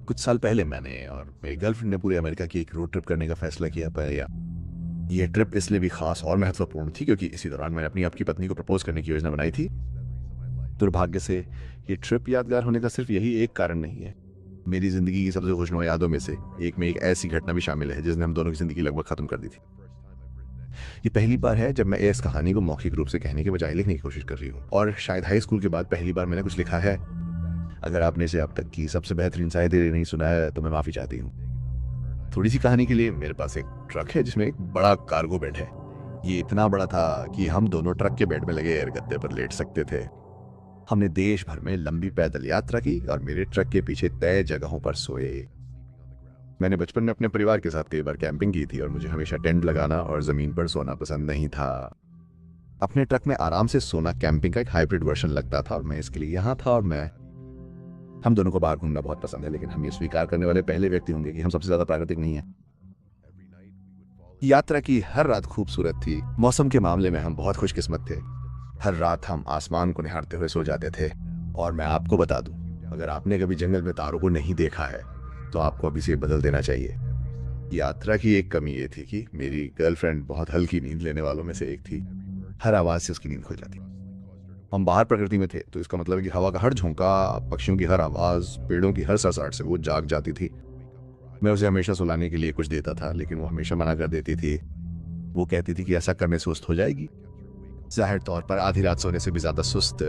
कुछ साल पहले मैंने और मेरी गर्लफ्रेंड ने पूरे अमेरिका की एक रोड ट्रिप करने का फैसला किया पर या ये ट्रिप इसलिए भी खास और महत्वपूर्ण थी क्योंकि इसी दौरान मैंने अपनी आपकी पत्नी को प्रपोज करने की योजना बनाई थी। दुर्भाग्य से ये ट्रिप यादगार होने का सिर्फ यही एक कारण नहीं है। मेरी जिंदगी की सबसे खुशनुमा यादों में से एक में एक ऐसी घटना भी शामिल है जिसने हम दोनों की जिंदगी लगभग खत्म कर दी थी। ये पहली बार है जब मैं इस कहानी को मौखिक रूप से कहने के बजाय लिखने की कोशिश कर रही हूँ और शायद हाई स्कूल के बाद पहली बार मैंने कुछ लिखा है। अगर आपने इसे अब तक की सबसे बेहतरीन शायरी नहीं सुना है तो मैं माफी चाहती हूँ। थोड़ी सी कहानी के लिए मेरे पास एक ट्रक है जिसमें एक बड़ा कार्गो बेड है। ये इतना बड़ा था कि हम दोनों ट्रक के बेड में लगे एयर गद्दे पर लेट सकते थे। हमने देश भर में लंबी पैदल यात्रा की और मेरे ट्रक के पीछे तय जगहों पर सोए। मैंने बचपन में अपने परिवार के साथ कई बार कैंपिंग की थी और मुझे हमेशा टेंट लगाना और जमीन पर सोना पसंद नहीं था। अपने ट्रक में आराम से सोना कैंपिंग का एक हाइब्रिड वर्जन लगता था और मैं इसके लिए यहाँ था। और हम दोनों को बाहर घूमना बहुत पसंद है, लेकिन हम ये स्वीकार करने वाले पहले व्यक्ति होंगे कि हम सबसे ज्यादा प्राकृतिक नहीं है। यात्रा की हर रात खूबसूरत थी। मौसम के मामले में हम बहुत खुशकिस्मत थे। हर रात हम आसमान को निहारते हुए सो जाते थे। और मैं आपको बता दूं, अगर आपने कभी जंगल में तारों को नहीं देखा है तो आपको अभी से बदल देना चाहिए। यात्रा की एक कमी ये थी कि मेरी गर्लफ्रेंड बहुत हल्की नींद लेने वालों में से एक थी। हर आवाज से उसकी नींद खुल जाती। हम बाहर प्रकृति में थे तो इसका मतलब है कि हवा का हर झोंका, पक्षियों की हर आवाज, पेड़ों की हर सरसराहट से वो जाग जाती थी। मैं उसे हमेशा सुलाने के लिए कुछ देता था लेकिन वो हमेशा मना कर देती थी। वो कहती थी कि ऐसा करने से सुस्त हो जाएगी। जाहिर तौर पर आधी रात सोने से भी ज्यादा सुस्त।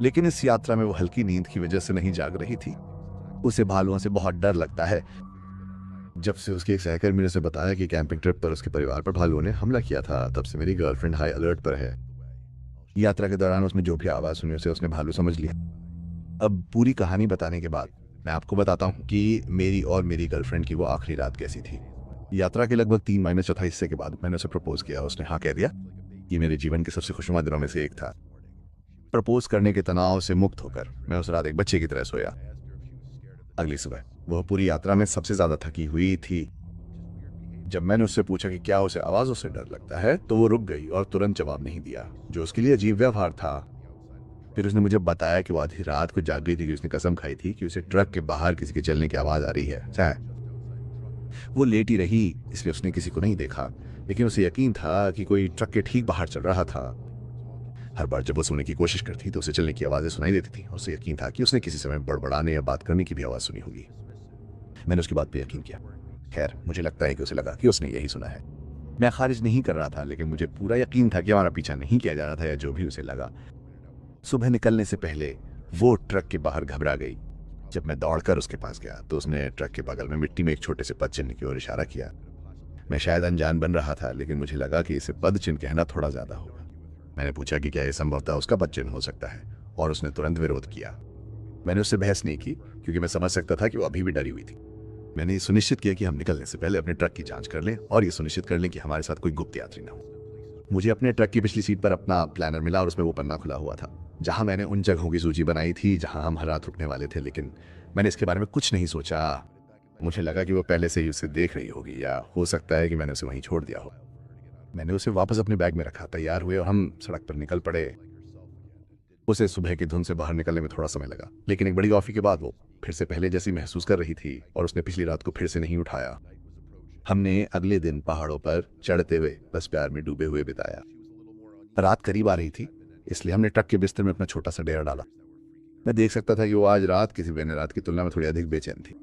लेकिन इस यात्रा में वो हल्की नींद की वजह से नहीं जाग रही थी। उसे भालुओं से बहुत डर लगता है। जब से उसके एक सहकर्मी ने उसे बताया कि कैंपिंग ट्रिप पर उसके परिवार पर भालुओं ने हमला किया था, तब से मेरी गर्लफ्रेंड हाई अलर्ट पर है। यात्रा के दौरान उसने जो भी आवाज सुनी उसे उसने भालू समझ लिया। अब पूरी कहानी बताने के बाद मैं आपको बताता हूँ कि मेरी और मेरी गर्लफ्रेंड की वो आखिरी रात कैसी थी। यात्रा के लगभग 3 हिस्से के बाद मैंने उसे प्रपोज किया। उसने हाँ कह दिया। ये मेरे जीवन के सबसे खुशनुमा दिनों में से एक था। प्रपोज करने के तनाव से मुक्त होकर मैं उस रात एक बच्चे की तरह सोया। अगली सुबह वह पूरी यात्रा में सबसे ज्यादा थकी हुई थी। जब मैंने उससे पूछा कि क्या उसे आवाजों से डर लगता है तो वो रुक गई और तुरंत जवाब नहीं दिया, जो उसके लिए अजीब व्यवहार था। फिर उसने मुझे बताया कि वो आधी रात को जाग गई थी कि उसने कसम खाई थी कि उसे ट्रक के बाहर किसी के चलने की आवाज आ रही है। वो लेटी रही इसलिए उसने किसी को नहीं देखा, लेकिन उसे यकीन था कि कोई ट्रक के ठीक बाहर चल रहा था। हर बार जब वो सोने की कोशिश करती तो उसे चलने की आवाजें सुनाई देती थी और उसे यकीन था कि उसने किसी समय बड़बड़ाने या बात करने की भी आवाज सुनी होगी। मैंने उसकी बात पे यकीन किया। खैर, मुझे लगता है कि उसे लगा कि उसने यही सुना है। मैं खारिज नहीं कर रहा था, लेकिन मुझे पूरा यकीन था कि हमारा पीछा नहीं किया जा रहा था या जो भी उसे लगा। सुबह निकलने से पहले वो ट्रक के बाहर घबरा गई। जब मैं दौड़कर उसके पास गया तो उसने ट्रक के बगल में मिट्टी में एक छोटे से पद चिन्ह की ओर इशारा किया। मैं शायद अनजान बन रहा था, लेकिन मुझे लगा कि इसे पद चिन्ह कहना थोड़ा ज्यादा होगा। मैंने पूछा कि क्या यह संभवतः उसका पद चिन्ह हो सकता है, और उसने तुरंत विरोध किया। मैंने उससे बहस नहीं की क्योंकि मैं समझ सकता था कि वो अभी भी डरी हुई थी। मैंने ये सुनिश्चित किया कि हम निकलने से पहले अपने ट्रक की जांच कर लें और ये सुनिश्चित कर लें कि हमारे साथ कोई गुप्त यात्री ना हो। मुझे अपने ट्रक की पिछली सीट पर अपना प्लानर मिला और उसमें वो पन्ना खुला हुआ था जहां मैंने उन जगहों की सूची बनाई थी जहां हम हर रात रुकने वाले थे, लेकिन मैंने इसके बारे में कुछ नहीं सोचा। मुझे लगा कि वो पहले से ही उसे देख रही होगी या हो सकता है कि मैंने उसे वहीं छोड़ दिया हो। मैंने उसे वापस अपने बैग में रखा, तैयार हुए और हम सड़क पर निकल पड़े। उसे सुबह की धुंध से बाहर निकलने में थोड़ा समय लगा, लेकिन एक बड़ी कॉफी के बाद वो फिर से पहले जैसी महसूस कर रही थी और उसने पिछली रात को फिर से नहीं उठाया। हमने अगले दिन पहाड़ों पर चढ़ते हुए बस प्यार में डूबे हुए बिताया। रात करीब आ रही थी, इसलिए हमने ट्रक के बिस्तर में अपना छोटा सा डेरा डाला। मैं देख सकता था कि वो आज रात किसी भी अन्य रात की तुलना में थोड़ी अधिक बेचैन थी।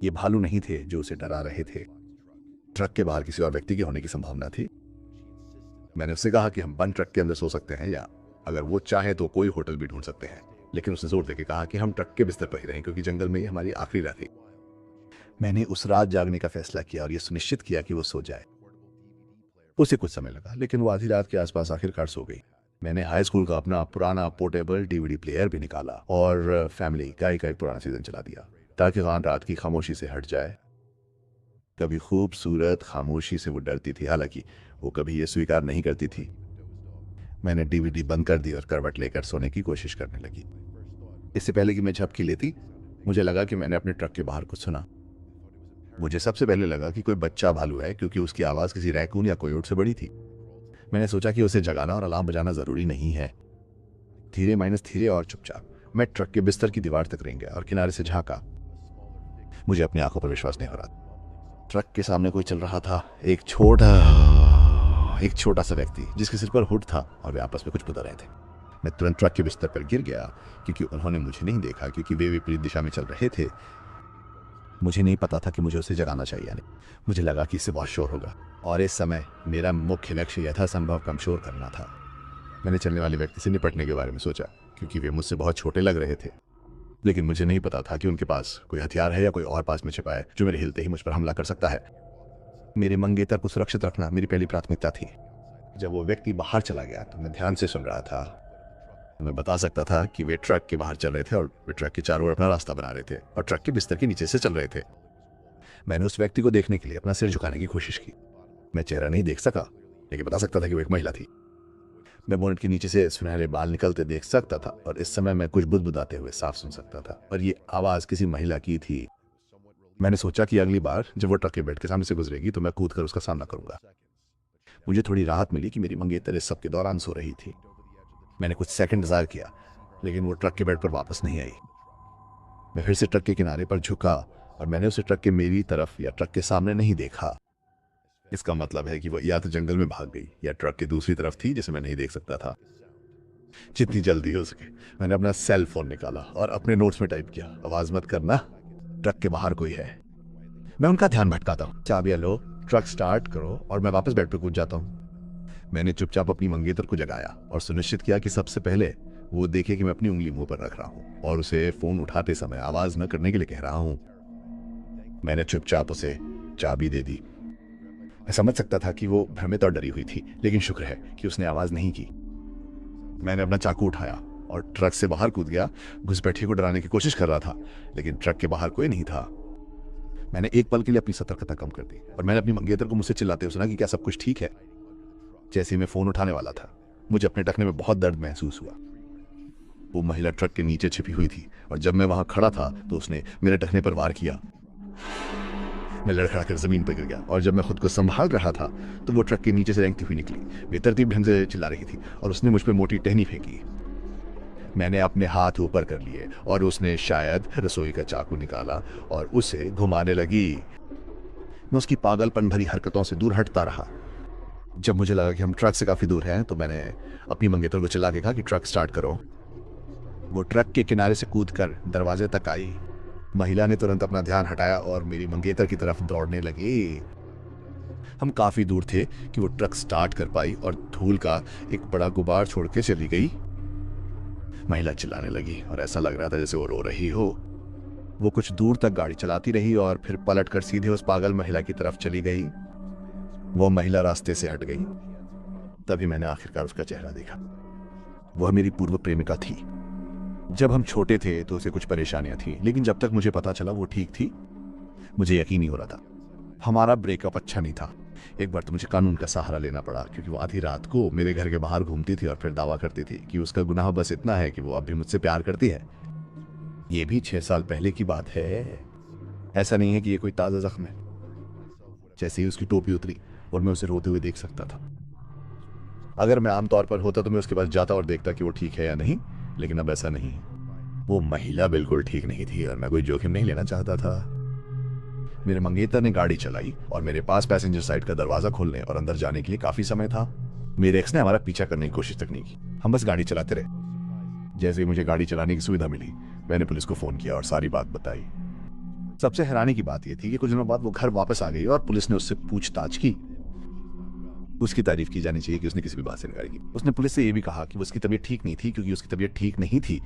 ये भालू नहीं थे जो उसे डरा रहे थे। ट्रक के बाहर किसी और व्यक्ति के होने की संभावना थी। मैंने उससे कहा कि हम बंद ट्रक के अंदर सो सकते हैं या अगर वो चाहे तो कोई होटल भी ढूंढ सकते हैं, लेकिन उसने जोर देकर कहा कि हम ट्रक के बिस्तर पर ही रहें क्योंकि जंगल में ही हमारी आखिरी रात थी। मैंने उस रात जागने का फैसला किया और यह सुनिश्चित किया कि वो सो जाए। उसे कुछ समय लगा, लेकिन वो आधी रात के आसपास आखिरकार सो गई। मैंने हाई स्कूल का अपना पुराना पोर्टेबल डीवीडी प्लेयर भी निकाला और फैमिली गाय का एक पुराना सीजन चला दिया ताकि खान रात की खामोशी से हट जाए। कभी खूबसूरत खामोशी से वो डरती थी, हालांकि वो कभी ये स्वीकार नहीं करती थी। मैंने डीवीडी बंद कर दी और करवट लेकर सोने की कोशिश करने लगी। इससे पहले कि मैं झपकी लेती, मुझे लगा कि मैंने अपने ट्रक के बाहर कुछ सुना। मुझे सबसे पहले लगा कि कोई बच्चा भालू है क्योंकि उसकी आवाज किसी रैकून या कोयोट से बड़ी थी। मैंने सोचा कि उसे जगाना और अलार्म बजाना जरूरी नहीं है। धीरे और चुपचाप मैं ट्रक के बिस्तर की दीवार तक रेंग गया और किनारे से झांका। मुझे अपनी आंखों पर विश्वास नहीं हो रहा। ट्रक के सामने कोई चल रहा था, एक छोटा सा व्यक्ति जिसके सिर पर हुड था, और वे आपस में कुछ बता रहे थे। मैं तुरंत ट्रक के बिस्तर पर गिर गया क्योंकि उन्होंने मुझे नहीं देखा, क्योंकि वे विपरीत दिशा में चल रहे थे। मुझे नहीं पता था कि मुझे उसे जगाना चाहिए या नहीं। मुझे लगा कि इससे बहुत शोर होगा, और इस समय मेरा मुख्य लक्ष्य यथासंभव कम शोर करना था। मैंने चलने वाले व्यक्ति से निपटने के बारे में सोचा, क्योंकि वे मुझसे बहुत छोटे लग रहे थे, लेकिन मुझे नहीं पता था कि उनके पास कोई हथियार है या कोई और पास में छिपा है जो मेरे हिलते ही मुझ पर हमला कर सकता है। मेरे मंगेतर को सुरक्षित रखना मेरी पहली प्राथमिकता थी। जब वो व्यक्ति बाहर चला गया तो मैं ध्यान से सुन रहा था। मैं बता सकता था कि वे ट्रक के बाहर चल रहे थे और वे ट्रक के चारों ओर अपना रास्ता बना रहे थे और ट्रक के बिस्तर के नीचे से चल रहे थे। मैंने उस व्यक्ति को देखने के लिए अपना सिर झुकाने की कोशिश की। मैं चेहरा नहीं देख सका, लेकिन बता सकता था कि वो एक महिला थी। मैं बोनेट के नीचे से सुनहरे बाल निकलते देख सकता था, और इस समय मैं कुछ बुदबुदाते हुए साफ सुन सकता था, और ये आवाज किसी महिला की थी। मैंने सोचा कि अगली बार जब वो ट्रक के बेड के सामने से गुजरेगी तो मैं कूद कर उसका सामना करूंगा। मुझे थोड़ी राहत मिली कि मेरी मंगेतर इस सब के दौरान सो रही थी। मैंने कुछ सेकंड इंतजार किया, लेकिन वो ट्रक के बेड पर वापस नहीं आई। मैं फिर से ट्रक के किनारे पर झुका, और मैंने उसे ट्रक के मेरी तरफ या ट्रक के सामने नहीं देखा। इसका मतलब है कि वो या तो जंगल में भाग गई या ट्रक की दूसरी तरफ थी, जिसे मैं नहीं देख सकता था। जितनी जल्दी हो सके मैंने अपना सेल फोन निकाला और अपने नोट्स में टाइप किया, आवाज मत करना, ट्रक के बाहर कोई है। मैं उनका ध्यान भटकाता हूँ, चाबियां लो, ट्रक स्टार्ट करो, और मैं वापस बेड पर कूद जाता हूँ। मैंने चुपचाप अपनी मंगेतर को जगाया और सुनिश्चित किया कि सबसे पहले वो देखे कि मैं अपनी उंगली मुंह पर रख रहा हूँ और उसे फोन उठाते समय आवाज न करने के लिए कह रहा हूँ। मैंने चुपचाप उसे चाबी दे दी। मैं समझ सकता था कि वो भ्रमित और डरी हुई थी, लेकिन शुक्र है कि उसने आवाज नहीं की। मैंने अपना चाकू उठाया और ट्रक से बाहर कूद गया। घुसपैठिए को डराने की कोशिश कर रहा था, लेकिन ट्रक के बाहर कोई नहीं था। मैंने एक पल के लिए अपनी सतर्कता कम कर दी, और मैंने अपनी मंगेतर को मुझसे चिल्लाते हुए सुना कि क्या सब कुछ ठीक है। जैसे ही मैं फोन उठाने वाला था, मुझे अपने टखने में बहुत दर्द महसूस हुआ। वो महिला ट्रक के नीचे छिपी हुई थी, और जब मैं वहां खड़ा था तो उसने मेरे टखने पर वार किया। मैं लड़खड़ाकर जमीन पर गिर गया, और जब मैं खुद को संभाल रहा था तो वो ट्रक के नीचे से रेंगती हुई निकली। बेतरतीब ढंग से चिल्ला रही थी, और उसने मुझ पर मोटी टहनी फेंकी। मैंने अपने हाथ ऊपर कर लिए, और उसने शायद रसोई का चाकू निकाला और उसे घुमाने लगी। मैं उसकी पागलपन भरी हरकतों से दूर हटता रहा। जब मुझे लगा कि हम ट्रक से काफी दूर हैं, तो मैंने अपनी मंगेतर को चिल्ला के कहा कि ट्रक स्टार्ट करो। वो ट्रक के किनारे से कूदकर दरवाजे तक आई। महिला ने तुरंत अपना ध्यान हटाया और मेरी मंगेतर की तरफ दौड़ने लगी। हम काफी दूर थे कि वो ट्रक स्टार्ट कर पाई और धूल का एक बड़ा गुबार छोड़ के चली गई। महिला चिल्लाने लगी, और ऐसा लग रहा था जैसे वो रो रही हो। वो कुछ दूर तक गाड़ी चलाती रही और फिर पलटकर सीधे उस पागल महिला की तरफ चली गई। वो महिला रास्ते से हट गई। तभी मैंने आखिरकार उसका चेहरा देखा। वह मेरी पूर्व प्रेमिका थी। जब हम छोटे थे तो उसे कुछ परेशानियां थी, लेकिन जब तक मुझे पता चला वो ठीक थी, मुझे यकीन नहीं हो रहा था। हमारा ब्रेकअप अच्छा नहीं था। एक बार तो मुझे कानून का सहारा लेना पड़ा, क्योंकि वो आधी रात को मेरे घर के बाहर घूमती थी और फिर दावा करती थी कि उसका गुनाह बस इतना है कि वो अब भी मुझसे प्यार करती है। ये भी 6 साल पहले की बात है। ऐसा नहीं है कि ये कोई ताज़ा जख्म है। जैसे ही उसकी टोपी उतरी और मैं उसे रोते हुए देख सकता था। अगर मैं आमतौर पर होता तो मैं उसके पास जाता और देखता कि वो ठीक है या नहीं, लेकिन अब ऐसा नहीं। वो महिला बिल्कुल ठीक नहीं थी और मैं कोई जोखिम नहीं लेना चाहता था। मेरे मंगेतर ने गाड़ी चलाई और मेरे पास पैसेंजर साइड का दरवाजा खोलने और अंदर जाने के लिए काफी समय था। मेरे एक्स ने हमारा पीछा करने की कोशिश तक नहीं की। हम बस गाड़ी चलाते रहे। जैसे ही मुझे गाड़ी चलाने की सुविधा मिली, मैंने पुलिस को फोन किया और सारी बात बताई। सबसे हैरानी की बात यह थी कि कुछ दिनों बाद वो घर वापस आ गई और पुलिस ने उससे पूछताछ की। उसकी तारीफ की जानी चाहिए कि उसने किसी भी बात से इनकार की। उसने पुलिस से यह भी कहा कि उसकी तबीयत ठीक नहीं थी। क्योंकि उसकी तबीयत ठीक नहीं थी,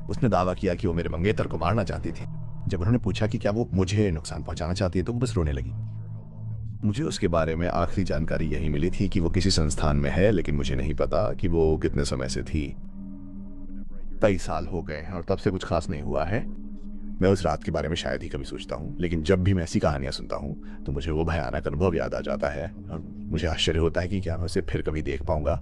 उसने दावा किया कि वो मेरे मंगेतर को मारना चाहती थी। जब उन्होंने पूछा कि क्या वो मुझे नुकसान पहुंचाना चाहती है, तो वो बस रोने लगी। मुझे उसके बारे में आखिरी जानकारी यही मिली थी कि वो किसी संस्थान में है, लेकिन मुझे नहीं पता कि वो कितने समय से थी। कई साल हो गए और तब से कुछ खास नहीं हुआ है। मैं उस रात के बारे में शायद ही कभी सोचता हूँ, लेकिन जब भी मैं ऐसी कहानियां सुनता हूँ तो मुझे वो भयानक अनुभव याद आ जाता है और मुझे आश्चर्य होता है कि क्या मैं उसे फिर कभी देख पाऊंगा।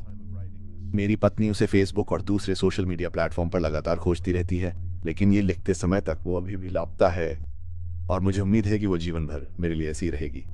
मेरी पत्नी उसे फेसबुक और दूसरे सोशल मीडिया प्लेटफॉर्म पर लगातार खोजती रहती है, लेकिन ये लिखते समय तक वो अभी भी लापता है और मुझे उम्मीद है कि वो जीवन भर मेरे लिए ऐसी रहेगी।